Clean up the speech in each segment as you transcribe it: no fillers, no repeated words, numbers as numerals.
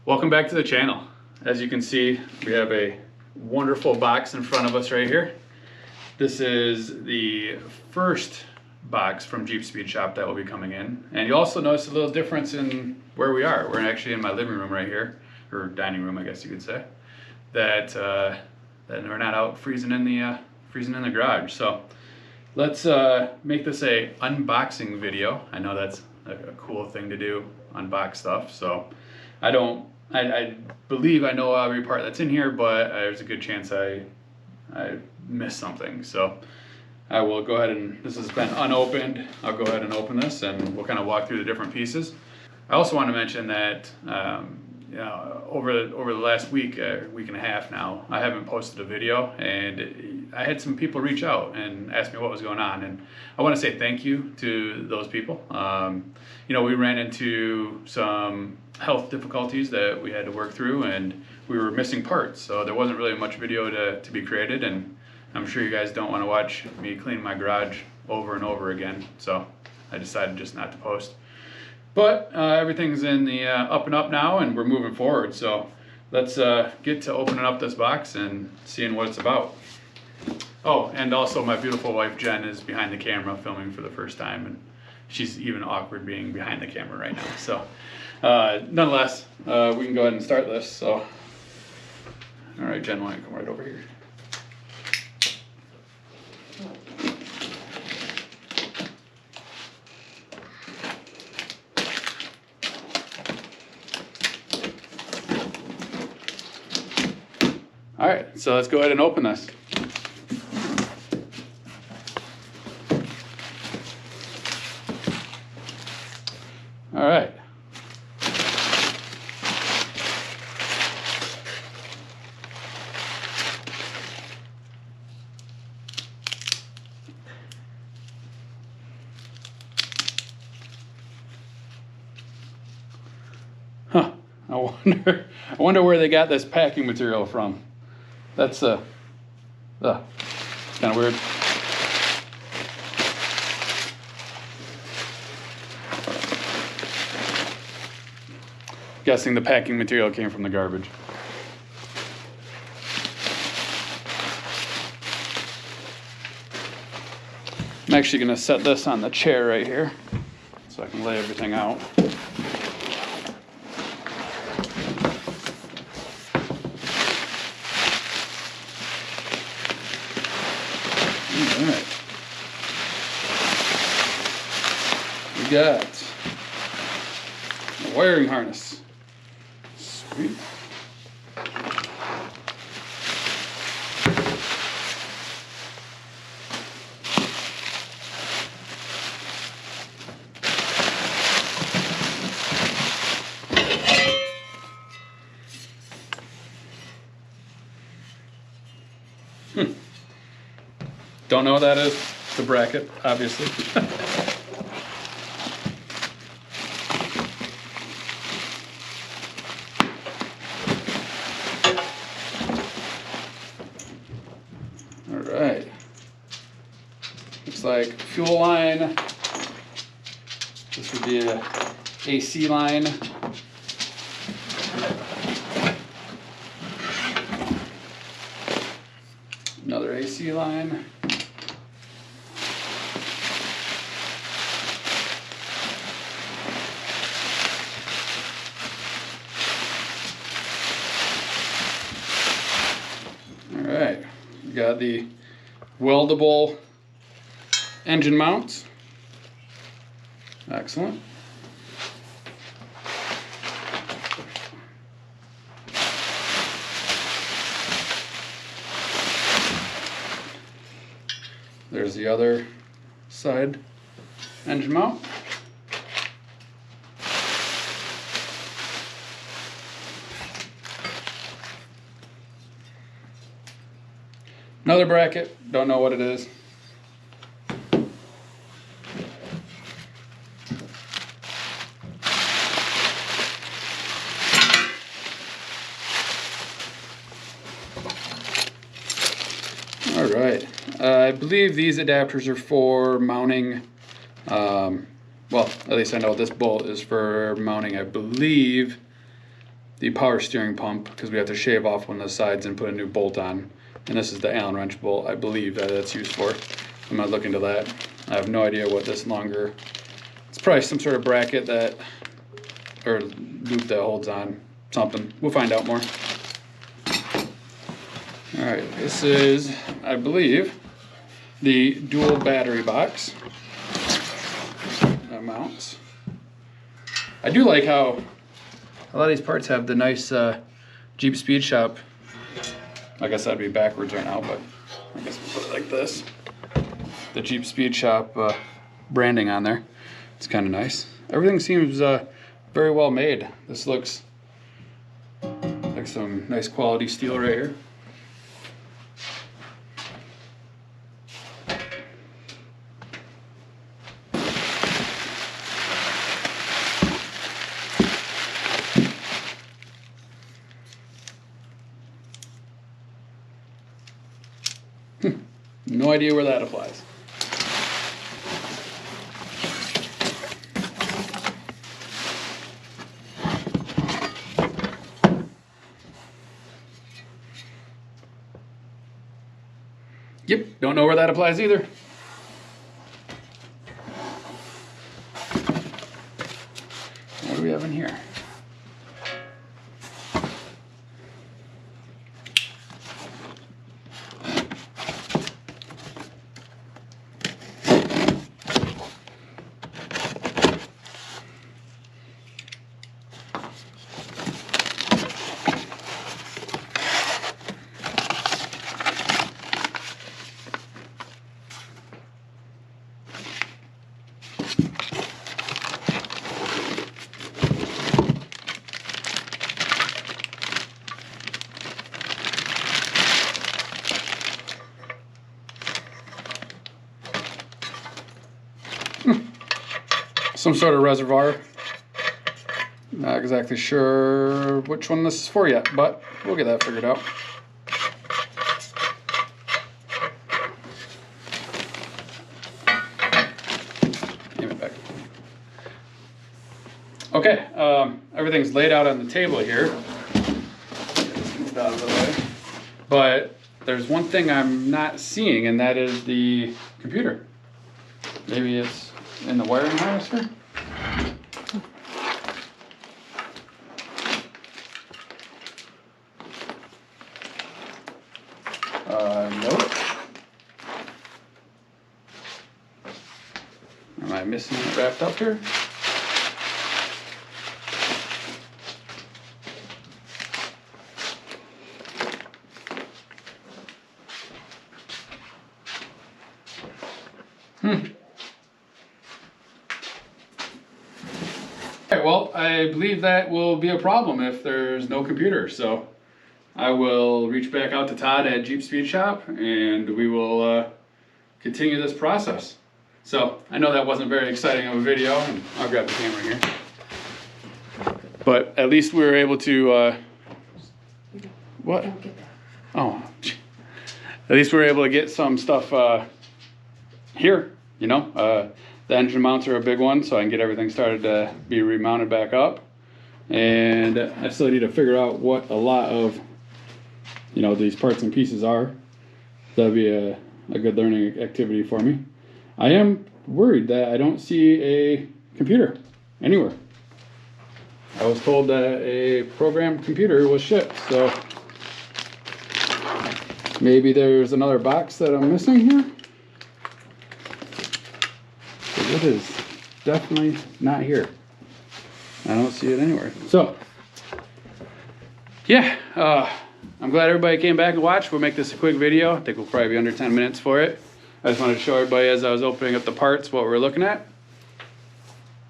Welcome back to the channel. As you can see, we have a wonderful box in front of us right here. This is the first box from Jeep Speed Shop that will be coming in. And you also notice a little difference in where we are. We're actually in my living room right here, or dining room, I guess you could say. That we're not out freezing in the garage. So let's make this a unboxing video. I know that's a cool thing to do, unbox stuff. So I believe I know every part that's in here, but there's a good chance I missed something. So I will go ahead and, this has been unopened, I'll go ahead and open this and we'll kind of walk through the different pieces. I also want to mention that over the last week and a half now, I haven't posted a video, and I had some people reach out and ask me what was going on, and I want to say thank you to those people. We ran into some health difficulties that we had to work through, and we were missing parts, so there wasn't really much video to be created, and I'm sure you guys don't want to watch me clean my garage over and over again, so I decided just not to post. But everything's in the up and up now, and we're moving forward. So let's get to opening up this box and seeing what it's about. Oh, and also my beautiful wife Jen is behind the camera filming for the first time, and she's even awkward being behind the camera right now. So nonetheless, we can go ahead and start this. So, all right, Jen, why don't you come right over here? All right, so let's go ahead and open this. All right. Huh, I wonder where they got this packing material from. That's it's kind of weird. Guessing the packing material came from the garbage. I'm actually going to set this on the chair right here so I can lay everything out. All right. We got a wiring harness. Sweet. Don't know what that is. The bracket, obviously. All right. Looks like fuel line. This would be a AC line. Another AC line. Alright, we got the weldable engine mounts. Excellent. There's the other side engine mount. Another bracket, don't know what it is. All right, I believe these adapters are for mounting, well, at least I know this bolt is for mounting, I believe, the power steering pump because we have to shave off one of the sides and put a new bolt on. And this is the Allen wrench bolt, I believe that it's used for. I'm gonna look into that. I have no idea what this longer, it's probably some sort of bracket that, or loop that holds on something. We'll find out more. All right, this is, I believe, the dual battery box that mounts. I do like how a lot of these parts have the nice Jeep Speed Shop. I guess that'd be backwards right now, but I guess we'll put it like this. The Jeep Speed Shop branding on there. It's kind of nice. Everything seems very well made. This looks like some nice quality steel right here. No idea where that applies. Yep, don't know where that applies either. What do we have in here? Some sort of reservoir. Not exactly sure which one this is for yet, but we'll get that figured out. Give it back. Okay, everything's laid out on the table here. Move out of the way. But there's one thing I'm not seeing, and that is the computer. Maybe it's in the wiring harness here? Nope. Am I missing it wrapped up here? Okay, well, I believe that will be a problem if there's no computer, so I will reach back out to Todd at Jeep Speed Shop and we will continue this process. So I know that wasn't very exciting of a video, and I'll grab the camera here. But at least we were able to, what? Oh, at least we were able to get some stuff here, you know. The engine mounts are a big one, so I can get everything started to be remounted back up. And I still need to figure out what a lot of, you know, these parts and pieces are. That'll be a good learning activity for me. I am worried that I don't see a computer anywhere. I was told that a programmed computer was shipped, so maybe there's another box that I'm missing here. It is definitely not here. I don't see it anywhere. So, yeah, I'm glad everybody came back and watched. We'll make this a quick video. I think we'll probably be under 10 minutes for it. I just wanted to show everybody as I was opening up the parts what we're looking at.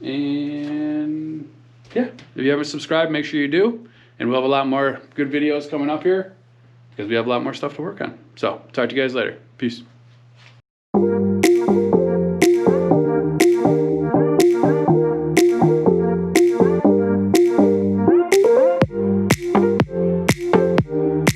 And yeah, if you haven't subscribed, make sure you do. And we'll have a lot more good videos coming up here because we have a lot more stuff to work on. So, talk to you guys later. Peace.